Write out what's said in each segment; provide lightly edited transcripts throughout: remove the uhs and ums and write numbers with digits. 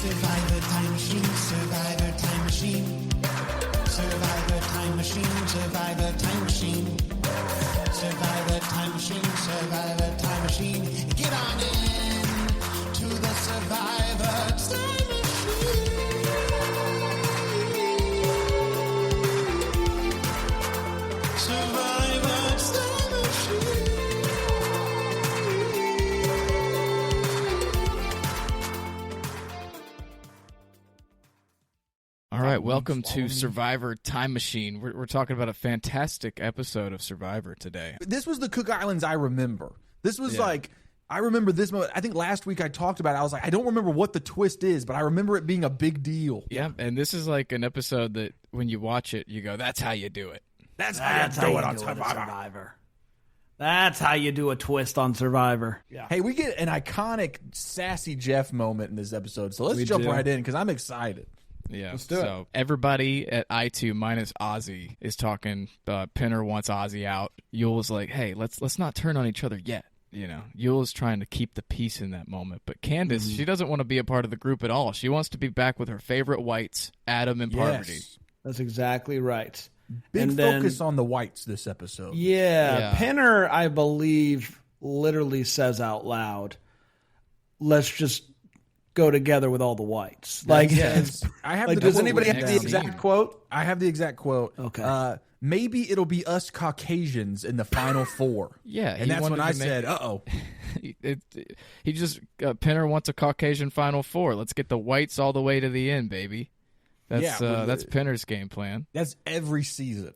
Survivor time machine, survivor time machine. Survivor time machine, survivor time machine. Survivor time machine, survivor time machine. Get on in to the survivor time machine. Survivor time machine. All right, welcome to Survivor Time Machine. We're talking about a fantastic episode of Survivor today. This was the Cook Islands I remember. This was like, I remember this moment. I think last week I talked about it. I was like, I don't remember what the twist is, but I remember it being a big deal. Yeah, and this is like an episode that when you watch it, you go, that's how you do it. That's how you do it on Survivor. That's how you do a twist on Survivor. Yeah. Hey, we get an iconic sassy Jeff moment in this episode, so let's jump right in because I'm excited. Yeah, so everybody at I2 minus Ozzy is talking. Pinner wants Ozzy out. Yule's like, hey, let's not turn on each other yet. You know, Yule's trying to keep the peace in that moment. But Candace, she doesn't want to be a part of the group at all. She wants to be back with her favorite whites, Adam and Parvati. That's exactly right. Big focus on the whites this episode. Yeah, Pinner, I believe, literally says out loud, let's just go together with all the whites. Like, I have. Does anybody have the exact quote? I have the exact quote. Okay. Maybe it'll be us Caucasians in the final four. Yeah, and that's when I said, "Uh-oh." He just Pinner wants a Caucasian final four. Let's get the whites all the way to the end, baby. That's Pinner's game plan. That's every season.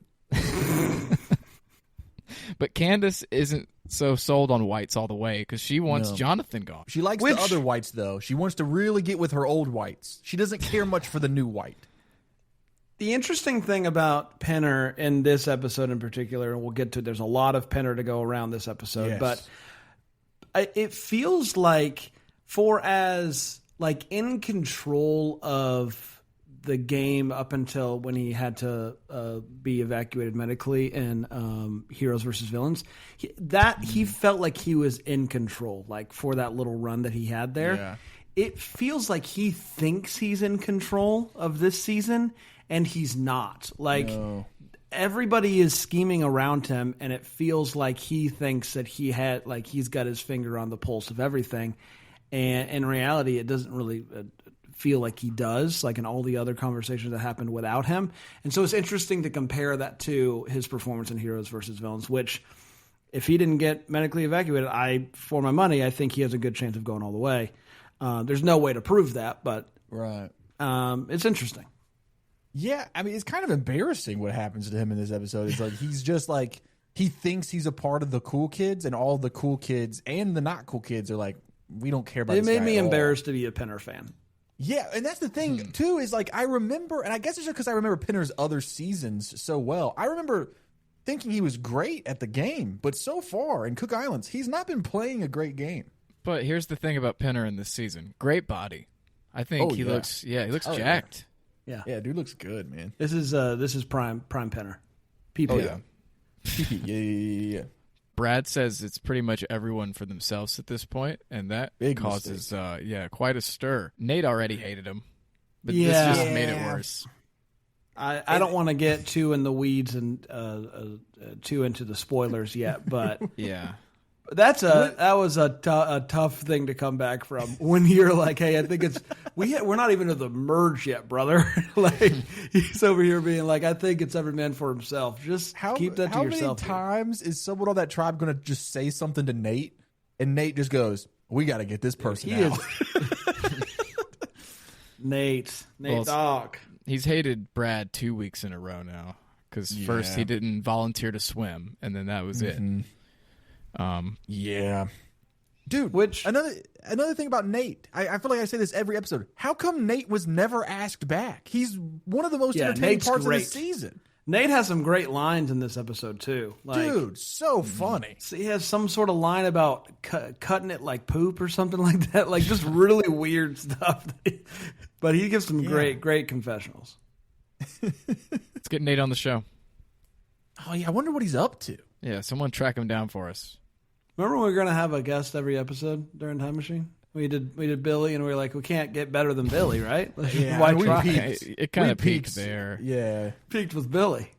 But Candace isn't so sold on whites all the way because she wants Jonathan gone. She likes the other whites, though. She wants to really get with her old whites. She doesn't care much for the new white. The interesting thing about Pinner in this episode in particular, and we'll get to it, there's a lot of Pinner to go around this episode, but it feels like for as like in control of the game up until when he had to be evacuated medically in Heroes versus Villains, he felt like he was in control, like for that little run that he had there. Yeah. It feels like he thinks he's in control of this season, and he's not. Like, everybody is scheming around him, and it feels like he thinks that he's got his finger on the pulse of everything. And in reality, it doesn't really feel like he does, like in all the other conversations that happened without him. And so it's interesting to compare that to his performance in Heroes versus Villains, which if he didn't get medically evacuated, for my money, I think he has a good chance of going all the way. There's no way to prove that, but it's interesting. Yeah, I mean, it's kind of embarrassing what happens to him in this episode. It's like he's just like, he thinks he's a part of the cool kids, and all the cool kids and the not cool kids are like, we don't care about this guy It made me at all. embarrassed to be a Pinner fan. Yeah, and that's the thing, too, is like I remember, and I guess it's just because I remember Pinner's other seasons so well. I remember thinking he was great at the game, but so far in Cook Islands, he's not been playing a great game. But here's the thing about Pinner in this season. Great body. I think he looks jacked. Yeah. Yeah, dude looks good, man. This is prime Pinner. PP. Oh, yeah. yeah. Brad says it's pretty much everyone for themselves at this point, and that causes quite a stir. Nate already hated him, but this just made it worse. I don't want to get too in the weeds and too into the spoilers yet, but yeah. That was a tough thing to come back from when you're like, hey, I think we're not even to the merge yet, brother. Like he's over here being like, I think it's every man for himself. Just keep that to yourself. How many times is someone on that tribe going to just say something to Nate, and Nate just goes, "We got to get this person out." Nate dog. He's hated Brad 2 weeks in a row now because first he didn't volunteer to swim, and then that was it. Dude, another thing about Nate, I feel like I say this every episode. How come Nate was never asked back? He's one of the most entertaining parts of the season. Nate has some great lines in this episode too. Dude, so funny. So he has some sort of line about cutting it like poop or something like that. Like just really weird stuff. But he gives some great confessionals. Let's get Nate on the show. Oh yeah, I wonder what he's up to. Yeah, someone track him down for us. Remember when we were going to have a guest every episode during Time Machine? We did Billy, and we were like, we can't get better than Billy, right? Yeah, Why we try? peaked. It kind of We peaked peaked. there. Yeah. Peaked with Billy.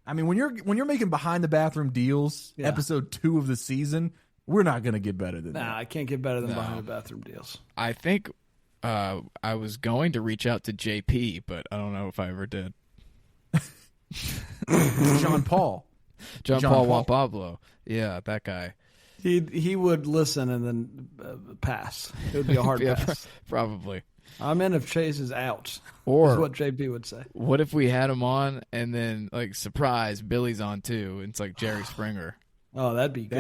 I mean, when you're making behind the bathroom deals, Yeah. episode 2 of the season, we're not gonna get better than Nah, that. I can't get better than behind the bathroom deals. I think I was going to reach out to JP, but I don't know if I ever did. John Paul. John Paul. Paul Juan Pablo. Yeah, that guy. He would listen and then pass. It would be a hard Yeah, pass. probably. I'm in if Chase is out. Or is what JP would say. what if we had him on and then, like, surprise, Billy's on too? It's like Jerry Springer. Oh, that'd be good.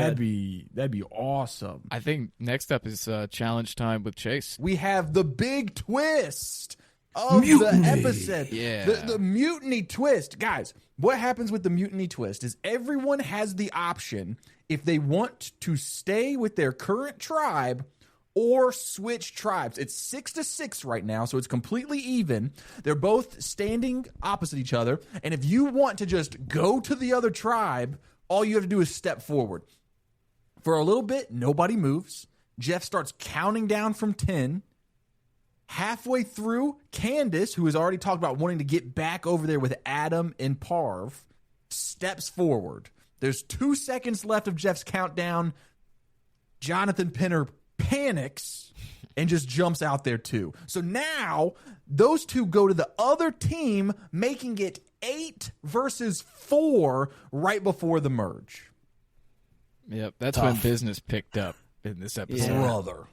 That'd be awesome. I think next up is challenge time with Chase. We have the big twist of Mutiny. the episode. Yeah. The mutiny twist. Guys, what happens with the mutiny twist is everyone has the option if they want to stay with their current tribe or switch tribes. It's 6-6 right now, so it's completely even. They're both standing opposite each other, and if you want to just go to the other tribe, all you have to do is step forward. For a little bit, nobody moves. Jeff starts counting down from 10. Halfway through, Candace, who has already talked about wanting to get back over there with Adam and Parv, steps forward. There's 2 seconds left of Jeff's countdown. Jonathan Pinner panics and just jumps out there too. So now those two go to the other team, making it 8 versus 4 right before the merge. Yep, that's Tough. when business picked up in this episode. Brother.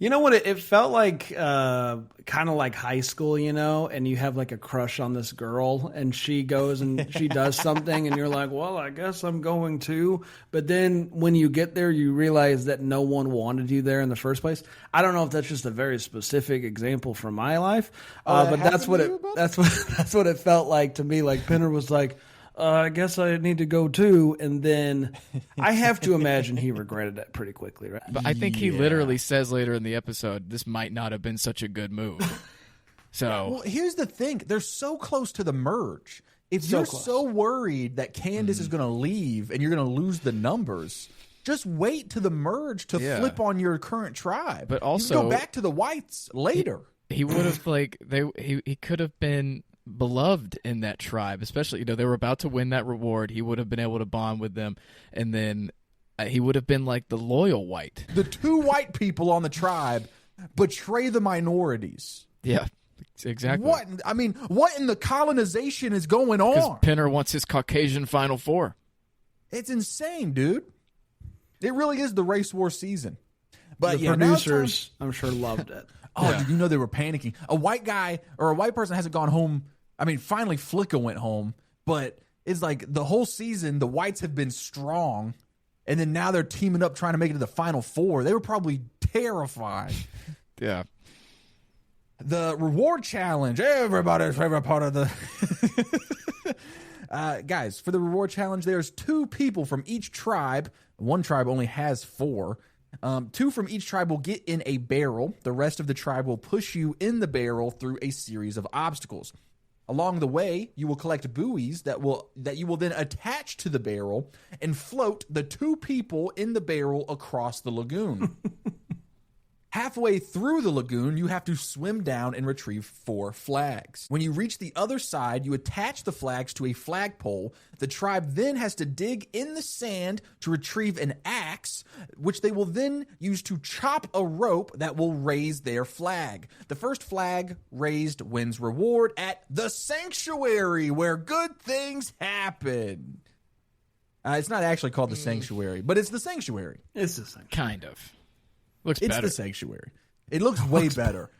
You know what? It felt like kind of like high school, and you have like a crush on this girl and she goes and she does something and you're like, well, I guess I'm going to. But then when you get there, you realize that no one wanted you there in the first place. I don't know if that's just a very specific example from my life, but that's what that's what it felt like to me. Like Pinner was like, I guess I need to go too. And then I have to imagine he regretted it pretty quickly, right? But I think he literally says later in the episode, this might not have been such a good move. So, Well, here's the thing. They're so close to the merge. If So you're close. so worried that Candace is going to leave and you're going to lose the numbers, just wait to the merge to Yeah. flip on your current tribe. But You can also- go back to the whites later. he would have he could have been beloved in that tribe, especially they were about to win that reward. He would have been able to bond with them, and then he would have been like the loyal white. The 2 white people on the tribe betray the minorities. Yeah, exactly. What in the colonization is going Because on? Pinner wants his Caucasian Final Four. It's insane, dude. It really is the race war season. But The yeah, now it's time- producers, I'm sure, loved it. Oh, did you know they were panicking? A white guy or a white person hasn't gone home. I mean, finally Flicka went home, but it's like the whole season, the whites have been strong, and then now they're teaming up trying to make it to the Final Four. They were probably terrified. Yeah. The reward challenge, everybody's favorite part of the... Guys, for the reward challenge, there's 2 people from each tribe. One tribe only has 4. 2 from each tribe will get in a barrel. The rest of the tribe will push you in the barrel through a series of obstacles. Along the way, you will collect buoys that you will then attach to the barrel and float the 2 people in the barrel across the lagoon. Halfway through the lagoon, you have to swim down and retrieve 4 flags. When you reach the other side, you attach the flags to a flagpole. The tribe then has to dig in the sand to retrieve an axe, which they will then use to chop a rope that will raise their flag. The first flag raised wins reward at the sanctuary, where good things happen. It's not actually called the sanctuary, but it's the sanctuary. It's the same. Kind of. Looks It's better. the sanctuary. It looks way better.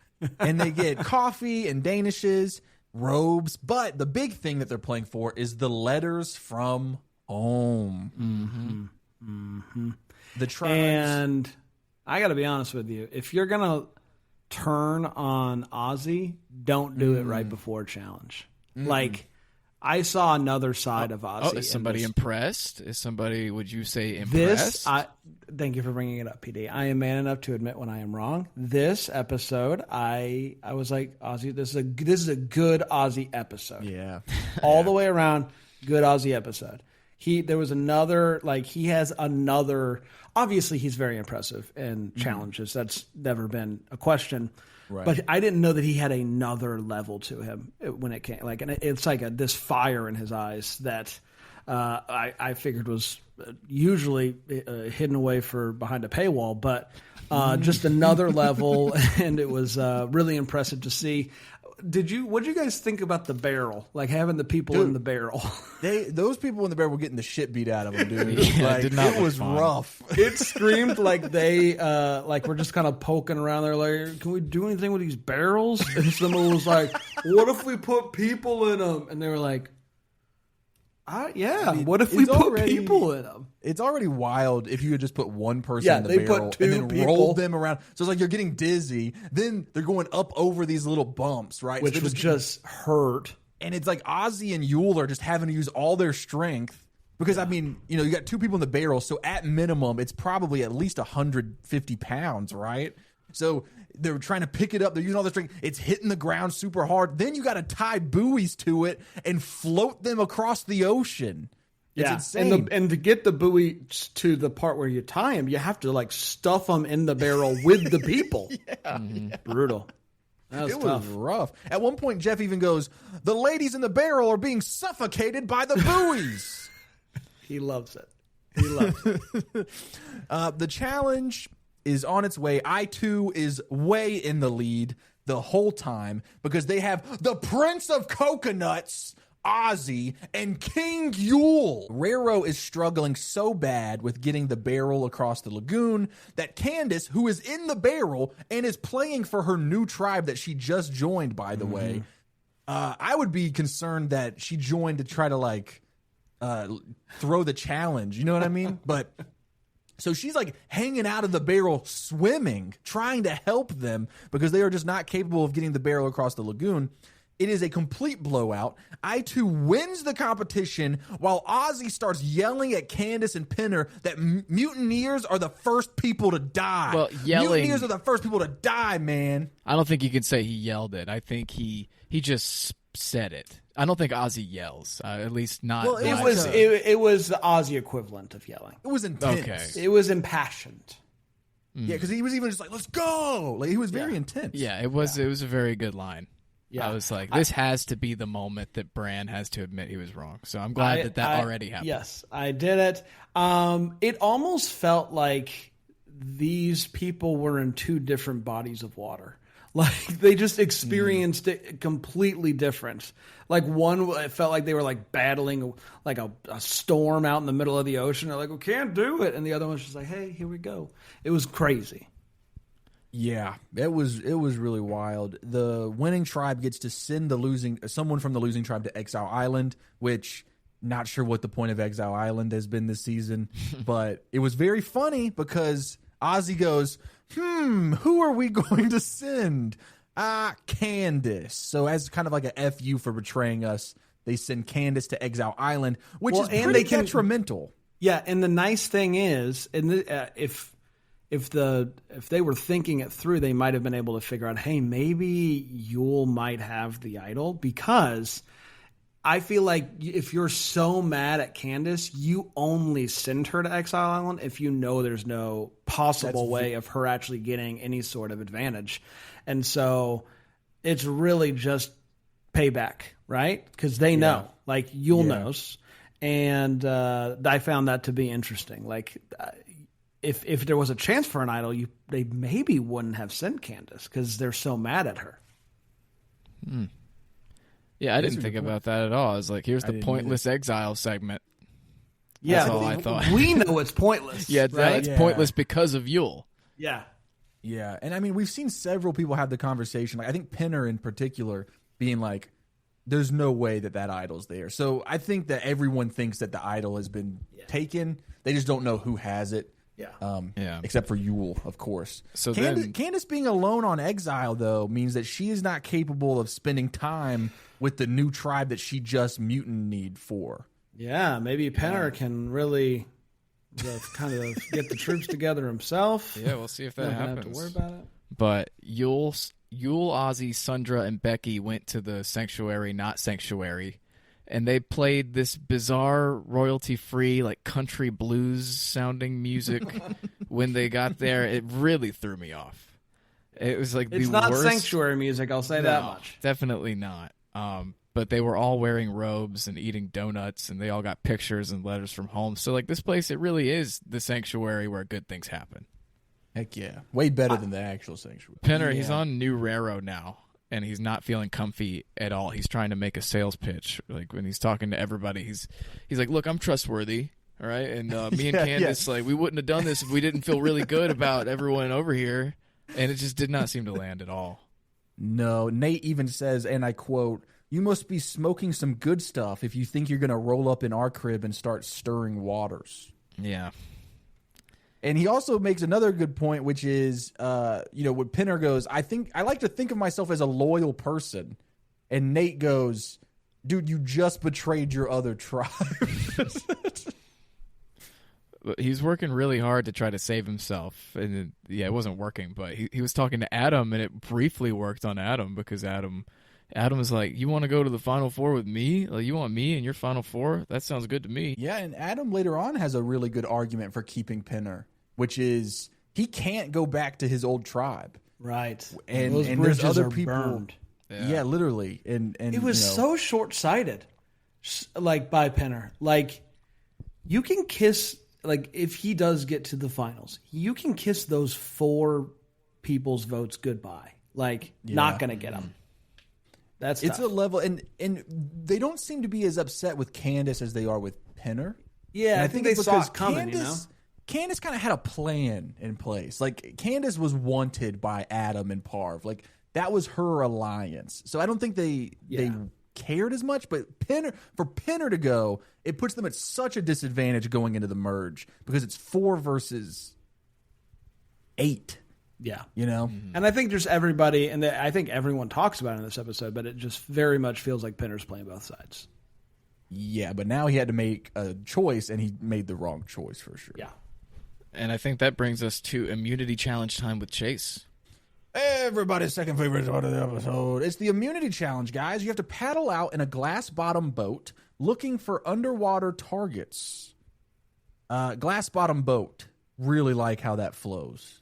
And they get coffee and danishes, robes. But the big thing that they're playing for is the letters from home. The tribes. And I got to be honest with you. If you're going to turn on Ozzy, don't do it right before challenge. Like, I saw another side of Ozzy. Is somebody in this. impressed? would you say This, impressed? thank you for bringing it up, PD. I am man enough to admit when I am wrong. This episode, I was like, Ozzy, this is a good Ozzy episode. Yeah. All the way around, good Ozzy episode. There was another, like, he has another. Obviously, he's very impressive in challenges. That's never been a question. Right. But I didn't know that he had another level to him when it came. Like, and it's like this fire in his eyes that I figured was usually hidden away behind a paywall, but just another level, and it was really impressive to see. What did you guys think about the barrel? Like having the people in the barrel? Those people in the barrel were getting the shit beat out of them, dude. Yeah, it was rough. It screamed like they like we're just kind of poking around there, like, can we do anything with these barrels? And someone was like, what if we put people in them? And they were like, what if we put people in them? It's already wild if you could just put one person in the they barrel put and two then people. roll them around. So it's like you're getting dizzy. Then they're going up over these little bumps, right? Which so would just hurt. And it's like Ozzy and Yule are just having to use all their strength. Because, I mean, you got two people in the barrel, so at minimum, it's probably at least 150 pounds, right? So they're trying to pick it up. They're using all their strength. It's hitting the ground super hard. Then you got to tie buoys to it and float them across the ocean. It's insane. And to get the buoy to the part where you tie them, you have to like stuff them in the barrel with the people. Brutal. That was tough. Was rough. At one point, Jeff even goes, "The ladies in the barrel are being suffocated by the buoys." He loves it. He loves it. The challenge is on its way. I2 is way in the lead the whole time because they have the Prince of Coconuts, Ozzy, and King Yule. Rero is struggling so bad with getting the barrel across the lagoon that Candace, who is in the barrel and is playing for her new tribe that she just joined, by the way, I would be concerned that she joined to try to like throw the challenge. You know what I mean? But so she's like hanging out of the barrel, swimming, trying to help them because they are just not capable of getting the barrel across the lagoon. It is a complete blowout. I2 wins the competition while Ozzy starts yelling at Candace and Pinner that mutineers are the first people to die. Well, yelling... Mutineers are the first people to die, man. I don't think you can say he yelled it. I think he just said it. I don't think Ozzy yells, at least not. Well, it was the Ozzy equivalent of yelling. It was intense. Okay. It was impassioned. Yeah, because he was even just like, "Let's go!" Like he was very intense. Yeah, it was. It was a very good line. Yeah. I was like, this has to be the moment that Bran has to admit he was wrong. So I'm glad that already happened. Yes, I did it. It almost felt like these people were in two different bodies of water. Like they just experienced it completely different. Like one, it felt like they were like battling like a storm out in the middle of the ocean. They're like, we can't do it. And the other one's just like, hey, here we go. It was crazy. Yeah, it was really wild. The winning tribe gets to send someone from the losing tribe to Exile Island, which not sure what the point of Exile Island has been this season, but it was very funny because Ozzy goes, who are we going to send? Candace. So as kind of like a FU for betraying us, they send Candace to Exile Island, which is pretty detrimental. Yeah, and the nice thing is, if they were thinking it through, they might have been able to figure out, hey, maybe Yule might have the idol, because I feel like if you're so mad at Candace, you only send her to Exile Island if you know there's no possible way of her actually getting any sort of advantage. And so it's really just payback, right? Because they know, like Yule knows. And I found that to be interesting. Like, if there was a chance for an idol, they maybe wouldn't have sent Candace because they're so mad at her. Yeah, I didn't think about that at all. I was like, here's the pointless exile segment. Yeah, that's all I thought. We know it's pointless. Yeah, right? it's pointless because of Yule. Yeah. Yeah, and I mean, we've seen several people have the conversation. Like I think Pinner in particular being like, there's no way that idol's there. So I think that everyone thinks that the idol has been taken. They just don't know who has it. Yeah. Except for Yule, of course. So Candace being alone on Exile, though, means that she is not capable of spending time with the new tribe that she just mutinied for. Yeah, maybe Penner can really kind of get the troops together himself. Yeah, we'll see if that happens. Have to worry about it. But Yule, Ozzy, Sundra, and Becky went to the sanctuary, not sanctuary, and they played this bizarre royalty-free, like country blues sounding music when they got there. It really threw me off. It was like It's the not worst. sanctuary music, I'll say that much. Definitely not. But they were all wearing robes and eating donuts, and they all got pictures and letters from home. So like this place, it really is the sanctuary where good things happen. Heck yeah. Way better than the actual sanctuary. Pinner, he's on New Raro now, and he's not feeling comfy at all. He's trying to make a sales pitch. Like when he's talking to everybody, he's like, "Look, I'm trustworthy, all right? And me and Candace, like, we wouldn't have done this if we didn't feel really good about everyone over here." And it just did not seem to land at all. No, Nate even says, and I quote, "You must be smoking some good stuff if you think you're going to roll up in our crib and start stirring waters." Yeah. And he also makes another good point, which is, when Pinner goes, I like to think of myself as a loyal person. And Nate goes, "Dude, you just betrayed your other tribe." He's working really hard to try to save himself. And it wasn't working, but he was talking to Adam, and it briefly worked on Adam because Adam was like, "You want to go to the Final Four with me? Like, you want me in your Final Four? That sounds good to me." Yeah, and Adam later on has a really good argument for keeping Pinner, which is he can't go back to his old tribe. Right. And those there's bridges other are people burned. Yeah, literally. And it was so short-sighted, like, by Pinner. Like, you can kiss, like, if he does get to the finals, you can kiss those 4 people's votes goodbye. Like, not going to get them. That's it's tough. a level, and they don't seem to be as upset with Candace as they are with Pinner. Yeah, and I think they it's saw because it coming, Candace kind of had a plan in place. Like, Candace was wanted by Adam and Parv. Like, that was her alliance. So I don't think they cared as much. But for Pinner to go, it puts them at such a disadvantage going into the merge because it's 4 versus 8. Yeah. You know? And I think just everybody, and I think everyone talks about it in this episode, but it just very much feels like Pinner's playing both sides. Yeah, but now he had to make a choice, and he made the wrong choice for sure. Yeah. And I think that brings us to immunity challenge time with Chase. Everybody's second favorite part of the episode. It's the immunity challenge, guys. You have to paddle out in a glass bottom boat looking for underwater targets. Glass bottom boat. Really like how that flows.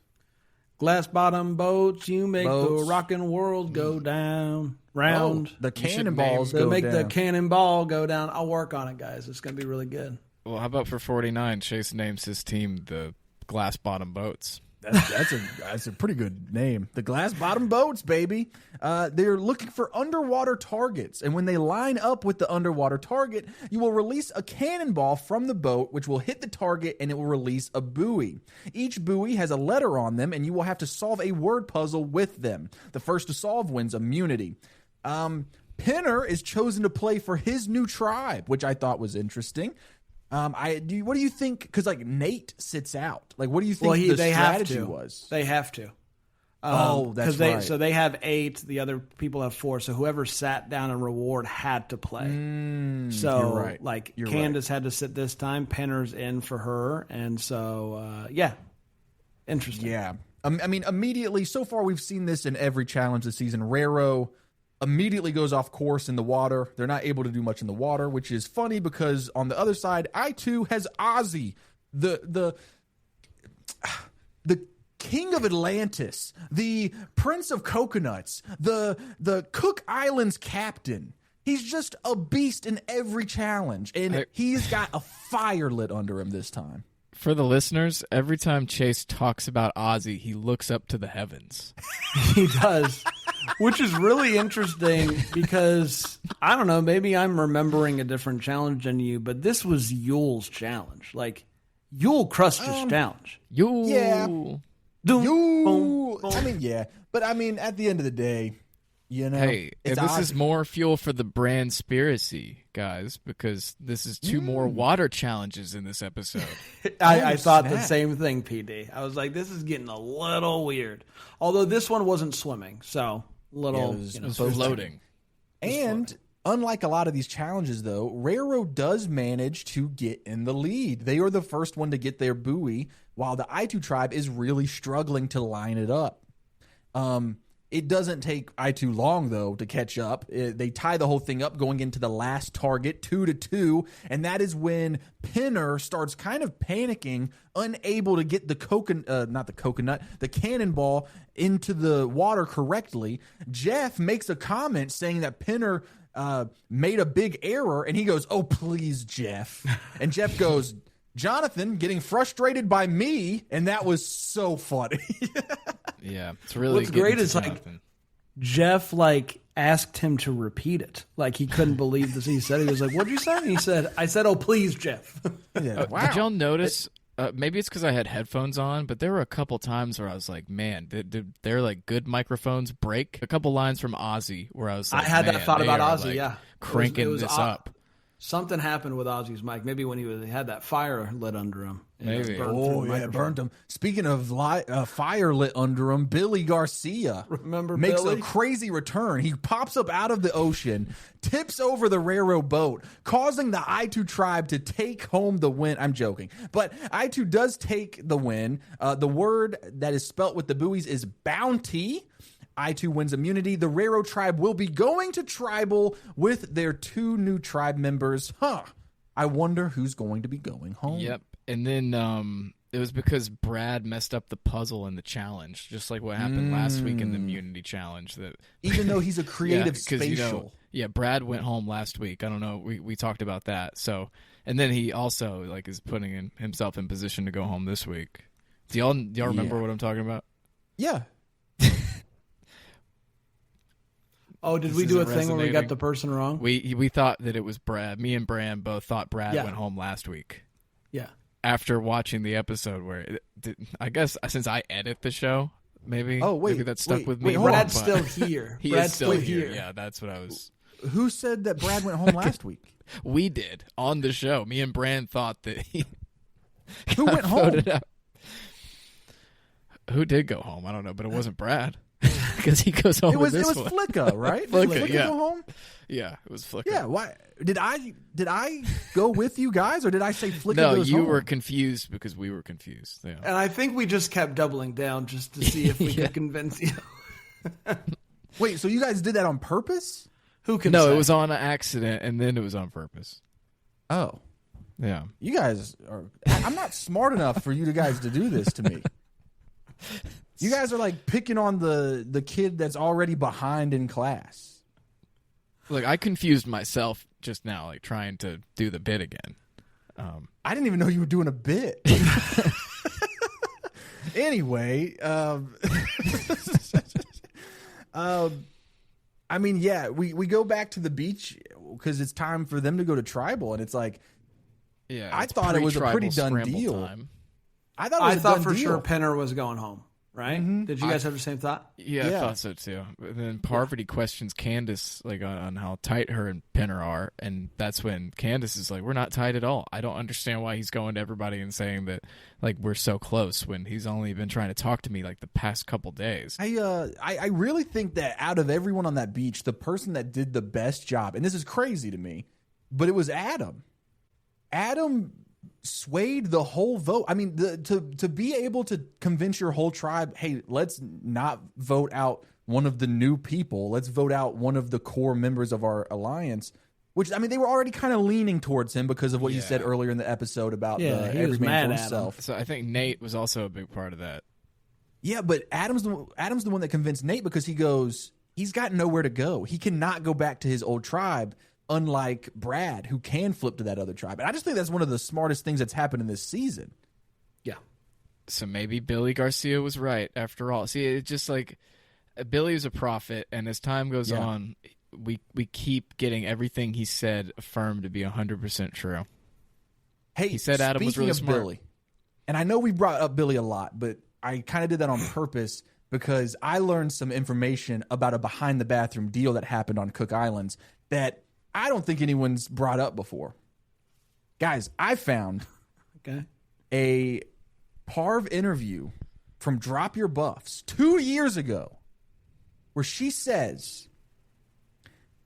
Glass bottom boats, you make Boats. the rockin' world go down, round. The cannonballs They'll go make down. the cannonball go down. I'll work on it, guys. It's going to be really good. Well, how about for 49? Chase names his team the Glass Bottom Boats. That's a pretty good name. The glass bottom boats, baby. They're looking for underwater targets, and when they line up with the underwater target, you will release a cannonball from the boat, which will hit the target, and it will release a buoy. Each buoy has a letter on them, and you will have to solve a word puzzle with them. The first to solve wins immunity. Pinner is chosen to play for his new tribe, which I thought was interesting. What do you think? Because like Nate sits out. Like, what do you think the strategy was? They have to. That's right. So they have 8. The other people have 4. So whoever sat down and reward had to play. So you're right. like You're Candace had to sit this time. Pinner's in for her, and so interesting. Yeah. I mean, immediately, so far we've seen this in every challenge this season. Raro immediately goes off course in the water. They're not able to do much in the water, which is funny because on the other side, I2 has Ozzy, the king of Atlantis, the prince of coconuts, the Cook Islands captain. He's just a beast in every challenge, and he's got a fire lit under him this time. For the listeners, every time Chase talks about Ozzy, he looks up to the heavens. He does, which is really interesting because, I don't know, maybe I'm remembering a different challenge than you, but this was Yule's challenge. Like, Yule crushed his challenge. Yule. Yeah. Doom, You, boom, boom. I mean, yeah, but I mean, at the end of the day, you know, Hey, it's this Ozzy. is more fuel for the Bran spiracy, guys, because this is 2 more water challenges in this episode. I thought the snap. same thing, PD. I was like, this is getting a little weird. Although this one wasn't swimming, so little it was Floating. And unlike a lot of these challenges, though, Raro does manage to get in the lead. They are the first one to get their buoy, while the I2 tribe is really struggling to line it up. It doesn't take I2 long, though, to catch up. They tie the whole thing up going into the last target, 2-2, and that is when Pinner starts kind of panicking, unable to get the cannonball into the water correctly. Jeff makes a comment saying that Pinner made a big error, and he goes, "Oh, please, Jeff." And Jeff goes, "Jonathan getting frustrated by me," and that was so funny. Yeah, it's really What's great is Jonathan. like Jeff like asked him to repeat it. Like he couldn't believe this. He said, he was like, "What'd you say?" And he said, "I said, oh please, Jeff." Yeah, wow. Did y'all notice? Maybe it's because I had headphones on, but there were a couple times where I was like, "Man, did their like good microphones break?" A couple lines from Ozzy where I was like, I had that "Man, thought they about are, Ozzy. like, Yeah, cranking It was this Oz- up." Something happened with Ozzy's mic. Maybe when he had that fire lit under him. Maybe. It burned him. Speaking of fire lit under him, Billy Garcia makes Billy? a crazy return. He pops up out of the ocean, tips over the railroad boat, causing the I2 tribe to take home the win. I'm joking, but I2 does take the win. The word that is spelt with the buoys is bounty. I2 wins immunity. The railroad tribe will be going to tribal with their 2 new tribe members. I wonder who's going to be going home. Yep. And then it was because Brad messed up the puzzle in the challenge, just like what happened last week in the immunity challenge. That Even though he's a creative 'cause, spatial. Brad went home last week. I don't know. We talked about that. So, and then he also like is putting himself in position to go home this week. Do y'all remember what I'm talking about? Yeah. Oh, did This we do a isn't thing where we got resonating. the person wrong? We thought that it was Brad. Me and Bran both thought Brad Yeah. went home last week. Yeah. After watching the episode where I guess since I edit the show, maybe maybe that stuck with me. hold on. Brad's but still here. He Brad's is still here. Yeah, that's what I was. Who said that Brad went home last week? We did on the show. Me and Bran thought that he Who went home? voted out. Who did go home? I don't know, but it wasn't Brad because he goes home. It was with this it was one. Flicka, right? Flicka, Did Flicka yeah. go home? Yeah, it was Flicker. Yeah. Why did I go with you guys, or did I say Flicka No, goes you home? were confused because we were confused. Yeah. And I think we just kept doubling down just to see if we could convince you. Wait, so you guys did that on purpose? Who can No, say? it was on an accident, and then it was on purpose. Oh, Yeah. you guys are. I'm not smart enough for you guys to do this to me. You guys are like picking on the kid that's already behind in class. Look, I confused myself just now, like trying to do the bit again. I didn't even know you were doing a bit. Anyway, I mean, yeah, we go back to the beach because it's time for them to go to tribal, and it's like, Yeah, I it's thought it was a pretty pre-tribal done scramble deal. time. I thought it was I a thought done for deal. sure Penner was going home, right? Did you guys have the same thought? Yeah, Yeah. I thought so too. But then Parvati questions Candace like on how tight her and Penner are, and that's when Candace is like, "We're not tight at all. I don't understand why he's going to everybody and saying that like we're so close when he's only been trying to talk to me like the past couple days." I really think that out of everyone on that beach, the person that did the best job, and this is crazy to me, but it was Adam. Adam swayed the whole vote. I mean, to be able to convince your whole tribe, hey, let's not vote out one of the new people. Let's vote out one of the core members of our alliance. Which, I mean, they were already kind of leaning towards him because of what you said earlier in the episode about Yeah, the he every was man mad for at him. himself. So I think Nate was also a big part of that. Yeah, but Adam's the one that convinced Nate because he's got nowhere to go. He cannot go back to his old tribe, unlike Brad, who can flip to that other tribe. And I just think that's one of the smartest things that's happened in this season. Yeah. So maybe Billy Garcia was right after all. See, it's just like Billy is a prophet, and as time goes on, we keep getting everything he said affirmed to be 100% true. Hey, He said Adam was speaking really of smart. Billy, and I know we brought up Billy a lot, but I kind of did that on purpose because I learned some information about a behind the bathroom deal that happened on Cook Islands that I don't think anyone's brought up before. Guys, I found Okay. a Parv interview from Drop Your Buffs 2 years ago where she says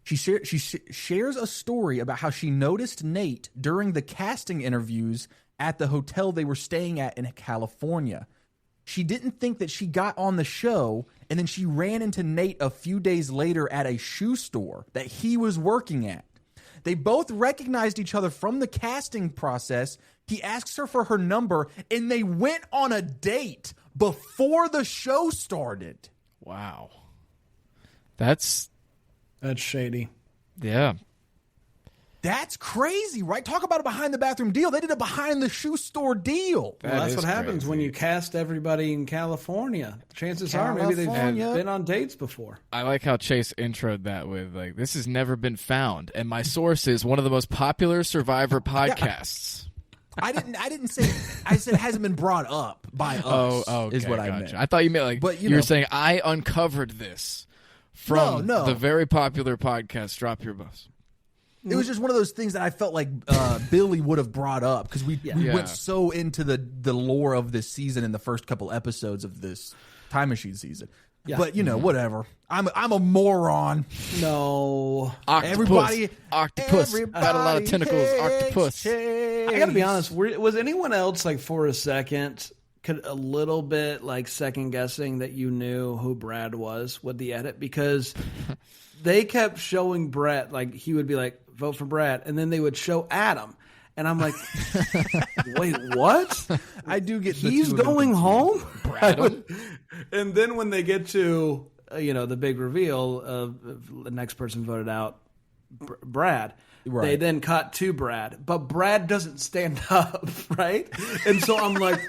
she shares a story about how she noticed Nate during the casting interviews at the hotel they were staying at in California. She didn't think that she got on the show, and then she ran into Nate a few days later at a shoe store that he was working at. They both recognized each other from the casting process. He asks her for her number, and they went on a date before the show started. Wow. That's shady. Yeah. That's crazy, right? Talk about a behind the bathroom deal. They did a behind the shoe store deal. Well, that's is what happens crazy. when you cast everybody in California. Chances are maybe they've California. been on dates before. I like how Chase introed that with, like, this has never been found, and my source is one of the most popular Survivor podcasts. I didn't say. I said it hasn't been brought up by us. Okay, is what I gotcha. meant. I thought you meant, like, But, you were saying I uncovered this from No. the very popular podcast Drop Your Bus. It was just one of those things that I felt like Billy would have brought up because we Yeah. went so into the lore of this season in the first couple episodes of this Time Machine season. Yeah. But whatever. I'm a moron. No. Octopus. Octopus. everybody Got a lot of tentacles. hates Octopus. Chase. I gotta be honest. Was anyone else like for a second a little bit like second guessing that you knew who Brad was with the edit? Because they kept showing Brett, like he would be like, vote for Brad, and then they would show Adam. And I'm like, wait, what? I do get the He's two of them going confused. home? And then when they get to, the big reveal of the next person voted out, Brad, Right. they then cut to Brad. But Brad doesn't stand up, right? And so I'm like,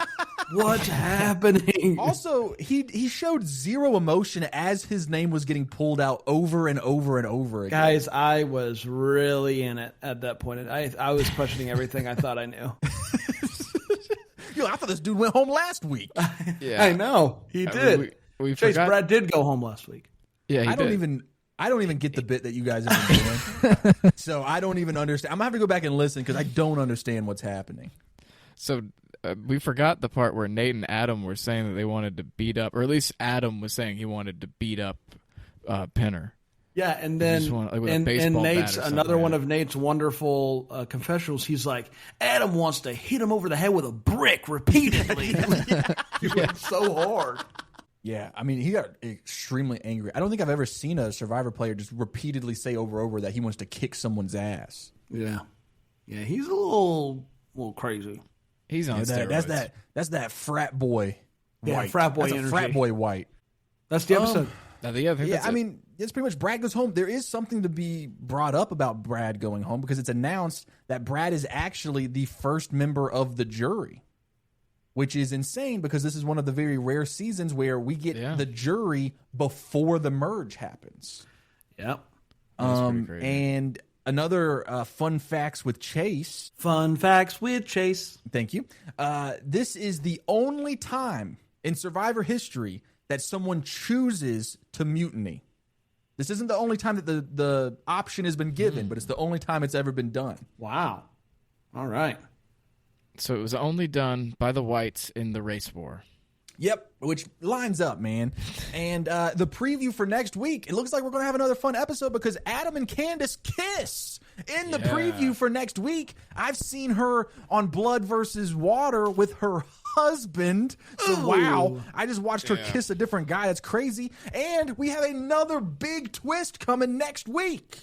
what's happening? Also, he showed zero emotion as his name was getting pulled out over and over and over again. Guys, I was really in it at that point. I was questioning everything I thought I knew. I thought this dude went home last week. Yeah. I know. He did. We Chase, forgot. Brad did go home last week. Yeah, he I don't did. even get the bit that you guys have been doing. So I don't even understand. I'm gonna have to go back and listen because I don't understand what's happening. So we forgot the part where Nate and Adam were saying that they wanted to beat up, or at least Adam was saying he wanted to beat up Pinner. Yeah, and then just want- like, with a and baseball bat Nate's or something, another one yeah. of Nate's wonderful confessionals. He's like, Adam wants to hit him over the head with a brick repeatedly. He went so hard. Yeah, I mean, he got extremely angry. I don't think I've ever seen a Survivor player just repeatedly say over that he wants to kick someone's ass. Yeah, he's a little crazy. He's on Yeah, steroids. that's that frat boy. Yeah, white. frat boy That's a energy. frat boy white. That's the episode. Yeah, I mean, it's pretty much Brad goes home. There is something to be brought up about Brad going home because it's announced that Brad is actually the first member of the jury, which is insane because this is one of the very rare seasons where we get the jury before the merge happens. Yep. pretty crazy. And another fun facts with Chase. Fun facts with Chase. Thank you. This is the only time in Survivor history that someone chooses to mutiny. This isn't the only time that the option has been given, but it's the only time it's ever been done. Wow. All right. So it was only done by the whites in the race war. Yep, which lines up, man. And the preview for next week, it looks like we're going to have another fun episode because Adam and Candace kiss in the preview for next week. I've seen her on Blood versus Water with her husband. So, wow, I just watched her kiss a different guy. That's crazy. And we have another big twist coming next week.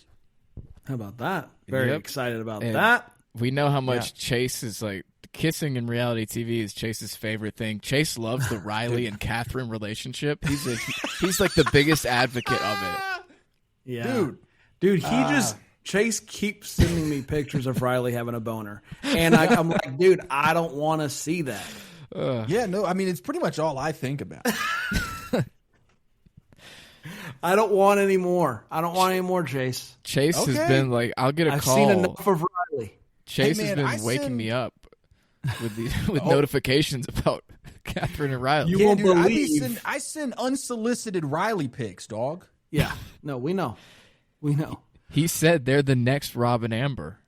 How about that? Very Yep. excited about And that. We know how much Chase is like. Kissing in reality TV is Chase's favorite thing. Chase loves the Riley and Catherine relationship. He's like the biggest advocate of it. Yeah. Dude, Chase keeps sending me pictures of Riley having a boner. And I'm like, dude, I don't want to see that. Yeah, no, I mean, it's pretty much all I think about. I don't want any more. I don't want any more, Chase. Chase has been like, I'll get a I've call. seen enough of Riley. Chase Hey, has man, been I waking send- me up with notifications about Catherine and Riley. You won't dude, believe. I send unsolicited Riley pics, dog. Yeah. No, we know. We know. He said they're the next Rob and Amber.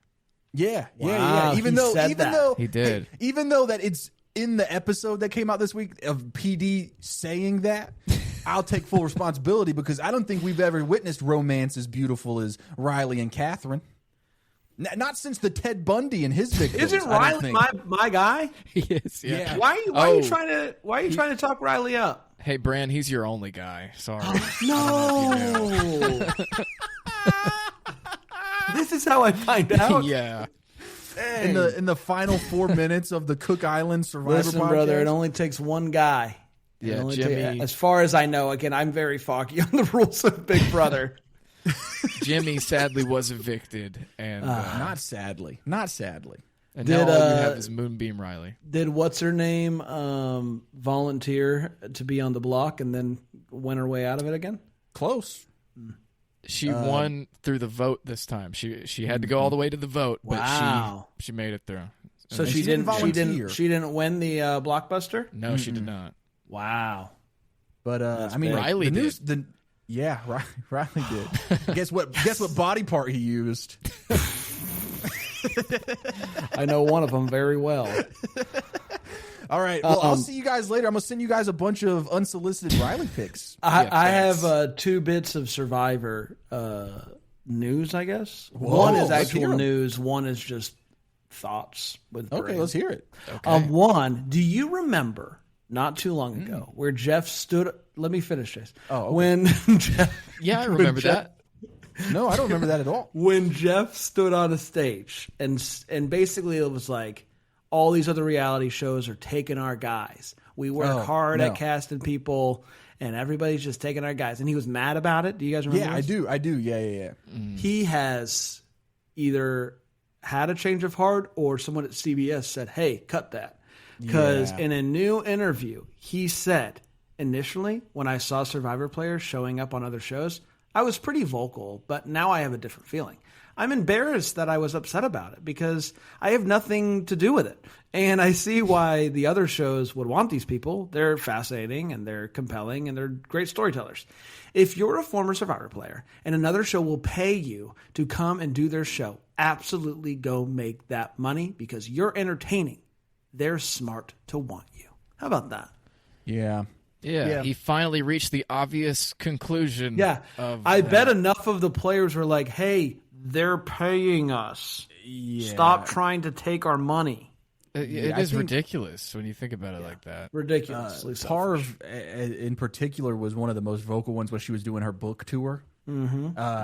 Yeah, Wow, yeah. Even he though, said even that. though He did. hey, even though that it's in the episode that came out this week of PD saying that, I'll take full responsibility because I don't think we've ever witnessed romance as beautiful as Riley and Catherine. Not since the Ted Bundy and his victims. Isn't I don't Riley think. my guy? He is. Yeah. Why are you trying to talk Riley up? Hey, Bran, he's your only guy. Sorry. No. This is how I find out. Yeah. In the final 4 minutes of the Cook Island Survivor Listen, podcast? brother, it only takes one guy. Yeah, Jimmy. As far as I know, again, I'm very foggy on the rules of Big Brother. Jimmy sadly was evicted, and Not sadly. and Did, now all you have is Moonbeam Riley. Did what's her name volunteer to be on the block and then went her way out of it again? Close. She won through the vote this time. She had to go all the way to the vote, but Wow. she made it through. So And she didn't volunteer. she didn't win the blockbuster? No, she did not. Wow. But I mean, Riley the news, did. Riley did. Guess what body part he used? I know one of them very well. All right. Well, I'll see you guys later. I'm gonna send you guys a bunch of unsolicited Riley picks. I have 2 bits of Survivor news, I guess. One is let's hear actual 'em. news. One is just thoughts with Okay, Bran. let's hear it. One, do you remember not too long ago where Jeff stood? Let me finish this. Oh, okay. When Jeff, Yeah, I remember that. No, I don't remember that at all. when Jeff stood on a stage and basically it was like all these other reality shows are taking our guys. We work hard no. at casting people, and everybody's just taking our guys. And he was mad about it. Do you guys remember? Yeah, this? I do. Yeah. He has either had a change of heart or someone at CBS said, "Hey, cut that." Because Yeah. in a new interview, he said, initially, when I saw Survivor players showing up on other shows, I was pretty vocal, but now I have a different feeling. I'm embarrassed that I was upset about it because I have nothing to do with it. And I see why the other shows would want these people. They're fascinating and they're compelling and they're great storytellers. If you're a former Survivor player and another show will pay you to come and do their show, absolutely go make that money because you're entertaining. They're smart to want you. How about that? Yeah. Yeah, he finally reached the obvious conclusion. Yeah. of I that. bet enough of the players were like, hey, they're paying us. Stop trying to take our money. It I is think- ridiculous when you think about it like that. Ridiculously Parv, in particular, was one of the most vocal ones when she was doing her book tour.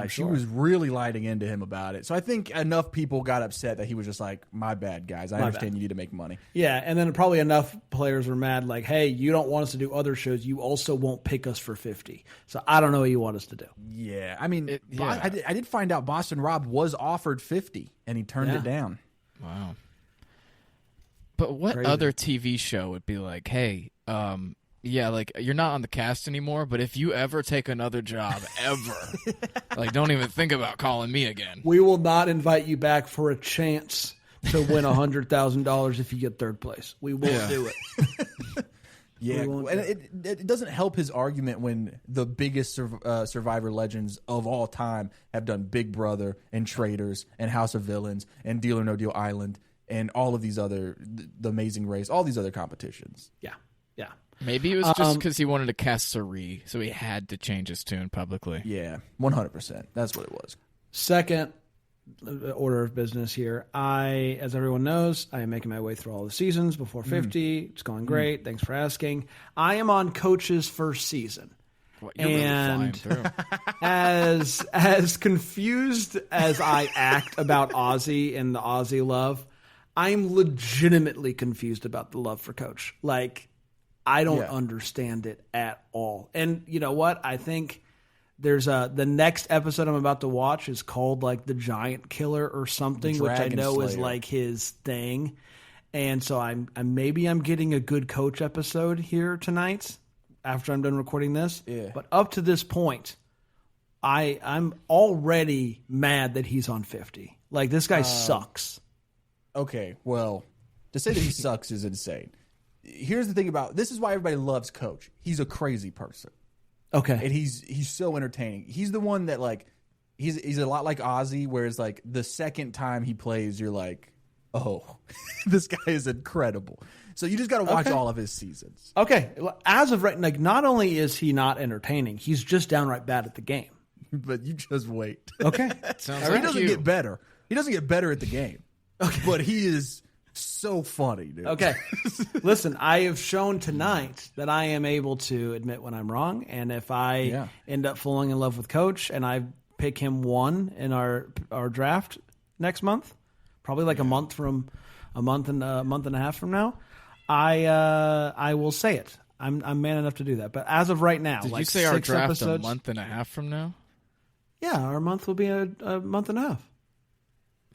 She was really lighting into him about it. So I think enough people got upset that he was just like, my bad, guys. I understand you need to make money. Yeah, and then probably enough players were mad, like, hey, you don't want us to do other shows. You also won't pick us for 50. So I don't know what you want us to do. Yeah. I mean, yeah. I did find out Boston Rob was offered 50, and he turned it down. Wow. But what Crazy. other TV show would be like, hey, yeah, like you're not on the cast anymore, but if you ever take another job, ever, like don't even think about calling me again. We will not invite you back for a chance to win $100,000 if you get third place. We won't do it. Yeah, We won't and do it doesn't help his argument when the biggest Survivor legends of all time have done Big Brother and Traitors and House of Villains and Deal or No Deal Island and all of these other, the Amazing Race, all these other competitions. Yeah, yeah. Maybe it was just because he wanted to cast Sari, so he had to change his tune publicly. Yeah, 100%. That's what it was. Second order of business here. As everyone knows, I am making my way through all the seasons before 50. It's going great. Thanks for asking. I am on Coach's first season. Well, you're really flying through. As confused as I act about Ozzy and the Ozzy love, I'm legitimately confused about the love for Coach. Like, I don't understand it at all. And you know what? I think there's the next episode I'm about to watch is called like The Giant Killer or something, which I Dragon know is Slayer. like his thing. And so I'm getting a good Coach episode here tonight after I'm done recording this. Yeah. But up to this point, I'm already mad that he's on 50. Like, this guy sucks. Okay, well, to say that he sucks is insane. Here's the thing about this is why everybody loves Coach. He's a crazy person. Okay. And he's so entertaining. He's the one that like he's a lot like Ozzy, whereas like the second time he plays, you're like, oh, this guy is incredible. So you just got to watch all of his seasons. Okay. As of right, like, not only is he not entertaining, he's just downright bad at the game. But you just wait. Okay. Sounds He like doesn't you. get better. He doesn't get better at the game. Okay. But he is so funny, dude. Okay. Listen, I have shown tonight that I am able to admit when I'm wrong. And if I end up falling in love with Coach and I pick him 1 in our draft next month, probably like a month and a half from now, I will say it. I'm man enough to do that. But as of right now, did like you say our draft episodes, a month and a half from now? Yeah, our month will be a month and a half.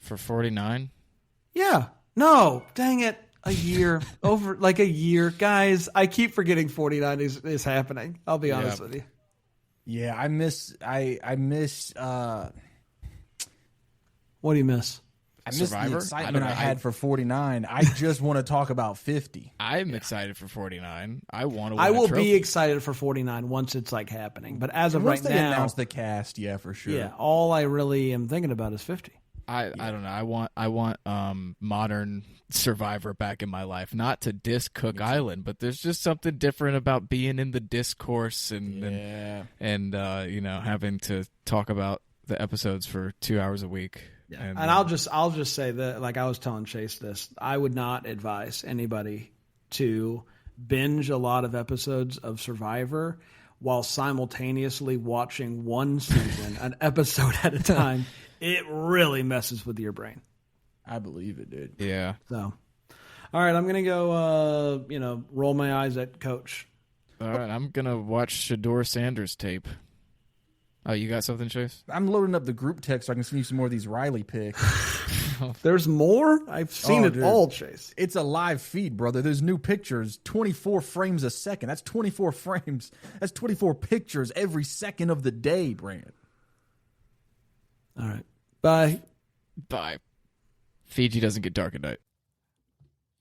For 49? Yeah. No, dang it. A year. Over like a year. Guys, I keep forgetting 49 is happening. I'll be honest with you. Yeah, I miss what do you miss? I miss Survivor? the excitement I had for 49. I just want to talk about 50. I'm excited for 49. I want to. I will be excited for 49 once it's like happening. But as of right now, once they announce the cast, yeah, for sure. Yeah, all I really am thinking about is 50. I don't know. I want modern Survivor back in my life. Not to diss Cook Island, but there's just something different about being in the discourse and having to talk about the episodes for 2 hours a week. Yeah. And I'll just say that, like I was telling Chase this, I would not advise anybody to binge a lot of episodes of Survivor while simultaneously watching one season, an episode at a time. It really messes with your brain. I believe it, dude. Yeah. So, all right, I'm gonna go. Roll my eyes at Coach. All right, I'm gonna watch Shador Sanders tape. Oh, you got something, Chase? I'm loading up the group text so I can send you some more of these Riley picks. There's more? I've seen it all, Chase. It's a live feed, brother. There's new pictures, 24 frames a second. That's 24 frames. That's 24 pictures every second of the day, Bran. All right. Bye. Bye. Fiji doesn't get dark at night.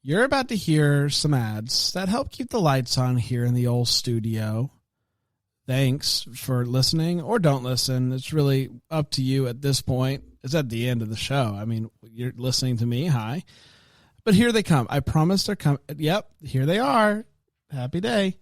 You're about to hear some ads that help keep the lights on here in the old studio. Thanks for listening or don't listen. It's really up to you at this point. It's at the end of the show. I mean, you're listening to me. Hi. But here they come. I promise they're coming. Yep, here they are. Happy day.